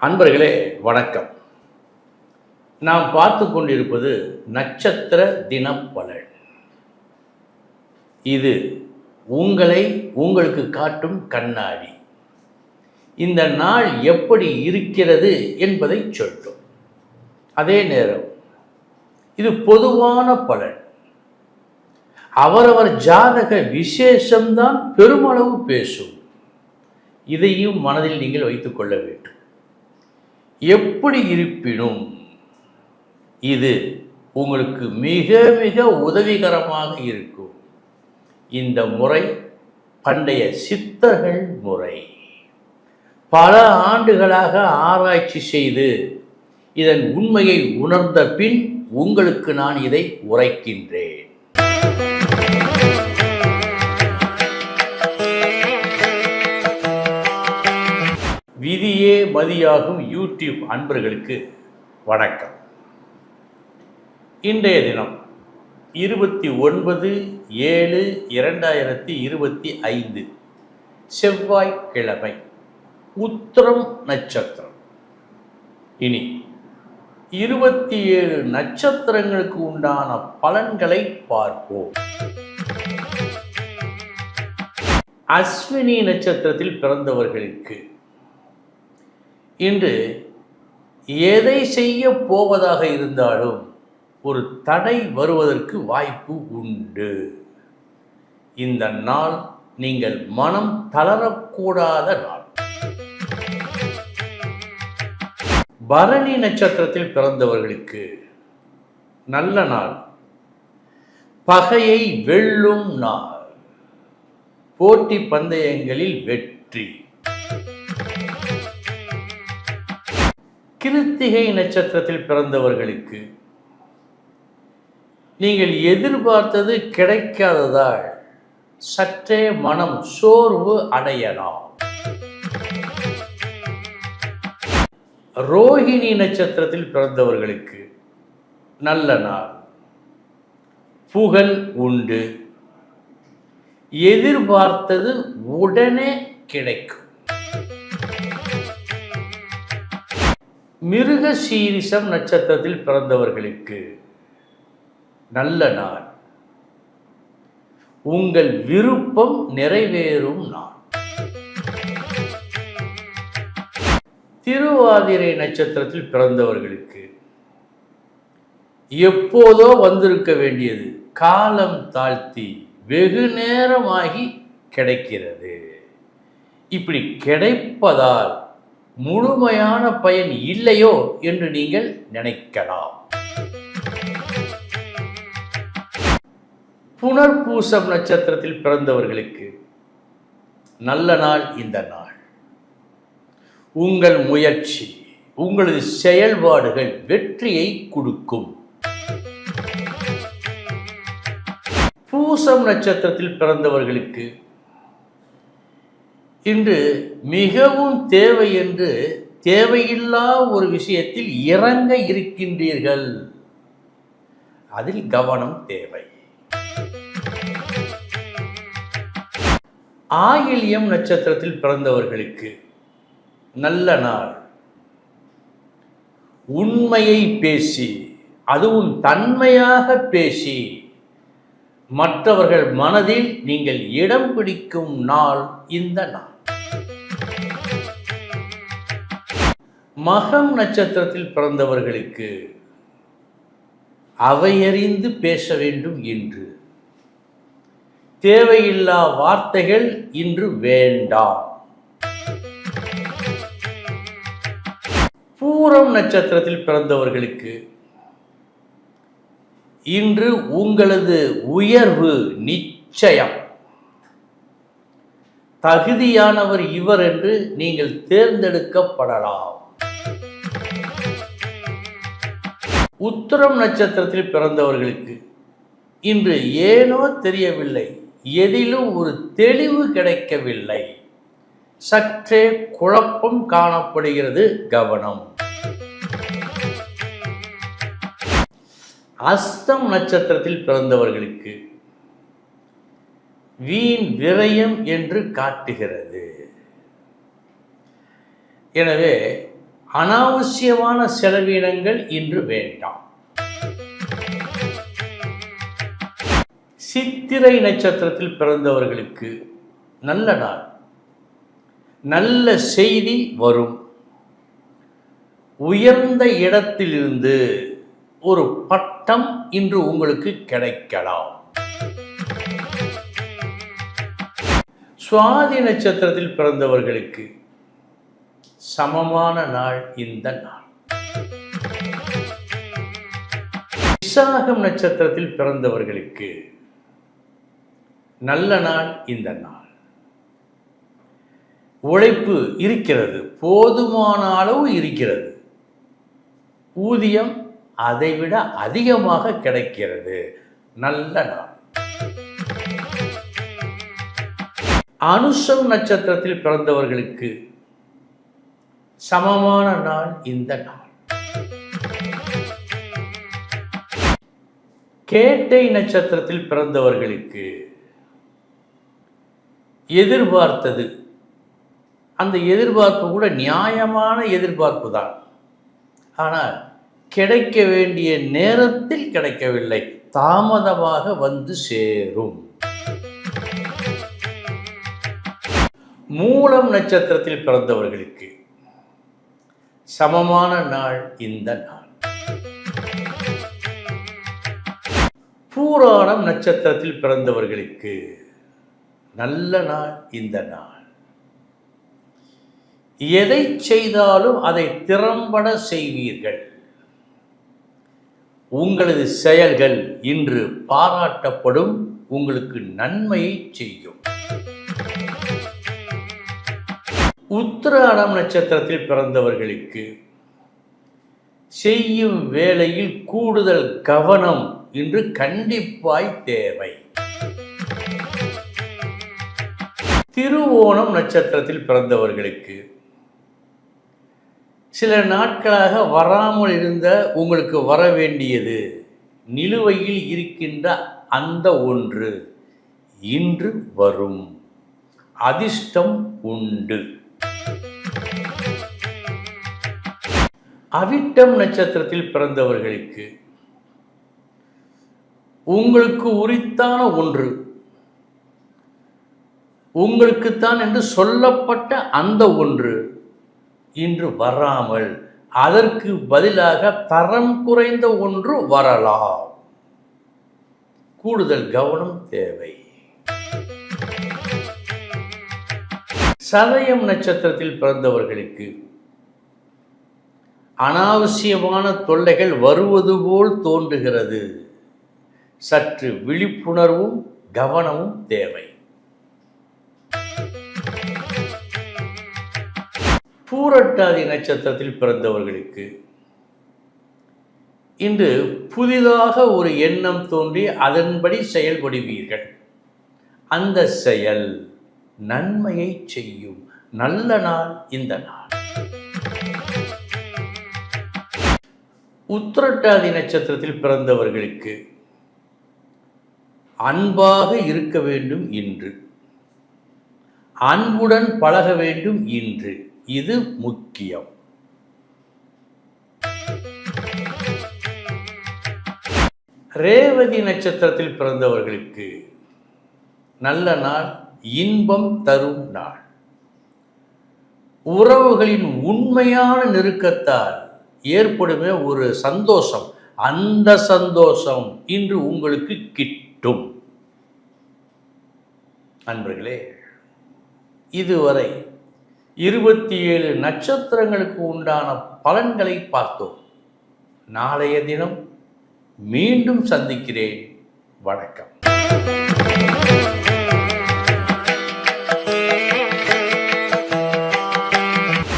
அன்பர்களே வணக்கம். நாம் பார்த்து கொண்டிருப்பது நட்சத்திர தினப்பலன். இது உங்களை உங்களுக்கு காட்டும் கண்ணாடி. இந்த நாள் எப்படி இருக்கிறது என்பதை சொல்லும். அதே நேரம் இது பொதுவான பலன். அவரவர் ஜாதக விசேஷம்தான் பெருமளவு பேசும். இதையும் மனதில் நீங்கள் வைத்துக் கொள்ள வேண்டும். எப்படி இருப்பினும் இது உங்களுக்கு மிக மிக உதவிகரமாக இருக்கும். இந்த முறை பண்டைய சித்தர்கள் முறை. பல ஆண்டுகளாக ஆராய்ச்சி செய்து இதன் உண்மையை உணர்ந்த பின் உங்களுக்கு நான் இதை உரைக்கின்றேன். விதியே மதியாகும் யூடியூப் அன்பர்களுக்கு வணக்கம். இன்றைய தினம் 29/7/2025 செவ்வாய்க்கிழமை, உத்திரம் நட்சத்திரம். இனி 27 நட்சத்திரங்களுக்கு உண்டான பலன்களை பார்ப்போம். அஸ்வினி நட்சத்திரத்தில் பிறந்தவர்களுக்கு இன்று எதை செய்ய போவதாக இருந்தாலும் ஒரு தடை வருவதற்கு வாய்ப்பு உண்டு. இந்த நாள் நீங்கள் மனம் தளரக்கூடாத நாள். பரணி நட்சத்திரத்தில் பிறந்தவர்களுக்கு நல்ல நாள். பகையை வெல்லும் நாள். போட்டி பந்தயங்களில் வெற்றி. கிருத்திகை நட்சத்திரத்தில் பிறந்தவர்களுக்கு நீங்கள் எதிர்பார்த்தது கிடைக்காததால் சற்றே மனம் சோர்வு அடையலாம். ரோஹிணி நட்சத்திரத்தில் பிறந்தவர்களுக்கு நல்ல நாள். புகழ் உண்டு. எதிர்பார்த்தது உடனே கிடைக்கும். மிருகசீரிஷம் நட்சத்திரத்தில் பிறந்தவர்களுக்கு நல்ல நாள். உங்கள் விருப்பம் நிறைவேறும் நாள். திருவாதிரை நட்சத்திரத்தில் பிறந்தவர்களுக்கு எப்போதோ வந்திருக்க வேண்டியது காலம் தாழ்த்தி வெகு நேரமாகி கிடைக்கிறது. இப்படி கிடைப்பதால் முழுமையான பயன் இல்லையோ என்று நீங்கள் நினைக்கலாம். புனர்பூசம் நட்சத்திரத்தில் பிறந்தவர்களுக்கு நல்ல நாள். இந்த நாள் உங்கள் முயற்சி, உங்களது செயல்பாடுகள் வெற்றியை கொடுக்கும். பூசம் நட்சத்திரத்தில் பிறந்தவர்களுக்கு இன்று மிகவும் தேவை என்று தேவையில்லா ஒரு விஷயத்தில் இறங்க இருக்கின்றீர்கள். அதில் கவனம் தேவை. ஆயில்யம் நட்சத்திரத்தில் பிறந்தவர்களுக்கு நல்ல நாள். உண்மையை பேசி, அதுவும் தன்மையாக பேசி மற்றவர்கள் மனதில் நீங்கள் இடம் பிடிக்கும் நாள் இந்த நாள். மகம் நட்சத்திரத்தில் பிறந்தவர்களுக்கு அவையறிந்து பேச வேண்டும் என்று. தேவையில்லா வார்த்தைகள் இன்று வேண்டாம். பூரம் நட்சத்திரத்தில் பிறந்தவர்களுக்கு இன்று உங்களது உயர்வு நிச்சயம். தகுதியானவர் இவர் என்று நீங்கள் தேர்ந்தெடுக்கப்படலாம். உத்திரம் நட்சத்திரத்தில் பிறந்தவர்களுக்கு இன்று ஏனோ தெரியவில்லை, எதிலும் ஒரு தெளிவு கிடைக்கவில்லை. சற்றே குழப்பம் காணப்படுகிறது. கவனம். அஸ்தம் நட்சத்திரத்தில் பிறந்தவர்களுக்கு வீண் விரயம் என்று காட்டுகிறது. எனவே அனாவசியமான செலவினங்கள் இன்று வேண்டாம். சித்திரை நட்சத்திரத்தில் பிறந்தவர்களுக்கு நல்ல நாள். நல்ல செய்தி வரும். உயர்ந்த இடத்திலிருந்து ஒரு பட்டம் இன்று உங்களுக்கு கிடைக்கலாம். சுவாதி நட்சத்திரத்தில் பிறந்தவர்களுக்கு சமமான நாள் இந்த நாள். விசாகம் நட்சத்திரத்தில் பிறந்தவர்களுக்கு நல்ல நாள் இந்த நாள். உழைப்பு இருக்கிறது, போதுமான அளவு இருக்கிறது. ஊதியம் அதைவிட அதிகமாக கிடைக்கிறது. நல்ல நாள். அனுஷம் நட்சத்திரத்தில் பிறந்தவர்களுக்கு சமமான நாள் இந்த நாள். கேட்டை நட்சத்திரத்தில் பிறந்தவர்களுக்கு எதிர்பார்த்தது, அந்த எதிர்பார்ப்பு கூட நியாயமான எதிர்பார்ப்பு தான். ஆனால் கிடைக்க வேண்டிய நேரத்தில் கிடைக்கவில்லை, தாமதமாக வந்து சேரும். மூலம் நட்சத்திரத்தில் பிறந்தவர்களுக்கு சமமான நாள் இந்த நாள். பூராடம் நட்சத்திரத்தில் பிறந்தவர்களுக்கு நல்ல நாள் இந்த நாள். எதை செய்தாலும் அதை திறம்பட செய்வீர்கள். உங்களது செயல்கள் இன்று பாராட்டப்படும், உங்களுக்கு நன்மையை செய்யும். உத்திராடம் நட்சத்திரத்தில் பிறந்தவர்களுக்கு செய்யும் வேளையில் கூடுதல் கவனம் இன்று கண்டிப்பாய் தேவை. திருவோணம் நட்சத்திரத்தில் பிறந்தவர்களுக்கு சில நாட்களாக வராமல் இருந்த, உங்களுக்கு வர வேண்டியது, நிலுவையில் இருக்கின்ற அந்த ஒன்று இன்று வரும். அதிர்ஷ்டம் உண்டு. அவிட்டம் நட்சத்திரத்தில் பிறந்தவர்களுக்கு உங்களுக்கு உரித்தான ஒன்று, உங்களுக்குத்தான் என்று சொல்லப்பட்ட அந்த ஒன்று இன்று வராமல் அதற்கு பதிலாக தரம் குறைந்த ஒன்று வரலாம். கூடுதல் கவனம் தேவை. சதயம் நட்சத்திரத்தில் பிறந்தவர்களுக்கு அனாவசியமான தொல்லைகள் வருவது போல் தோன்றுகிறது. சற்று விழிப்புணர்வும் கவனமும் தேவை. பூரட்டாதி நட்சத்திரத்தில் பிறந்தவர்களுக்கு இன்று புதிதாக ஒரு எண்ணம் தோன்றி அதன்படி செயல்படுவீர்கள். அந்த செயல் நன்மையை செய்யும். நல்ல நாள் இந்த நாள். உத்திரட்டாதி நட்சத்திரத்தில் பிறந்தவர்களுக்கு அன்பாக இருக்க வேண்டும் இன்று. அன்புடன் பழக வேண்டும் இன்று. இது முக்கியம். ரேவதி நட்சத்திரத்தில் பிறந்தவர்களுக்கு நல்ல நாள், இன்பம் தரும் நாள். உறவுகளின் உண்மையான நெருக்கத்தால் ஏற்படுமே ஒரு சந்தோஷம், அந்த சந்தோஷம் இன்று உங்களுக்கு கிட்டும். நண்பர்களே, இதுவரை 27 நட்சத்திரங்களுக்கு உண்டான பலன்களை பார்த்தோம். நாளைய தினம் மீண்டும் சந்திக்கிறேன். வணக்கம்.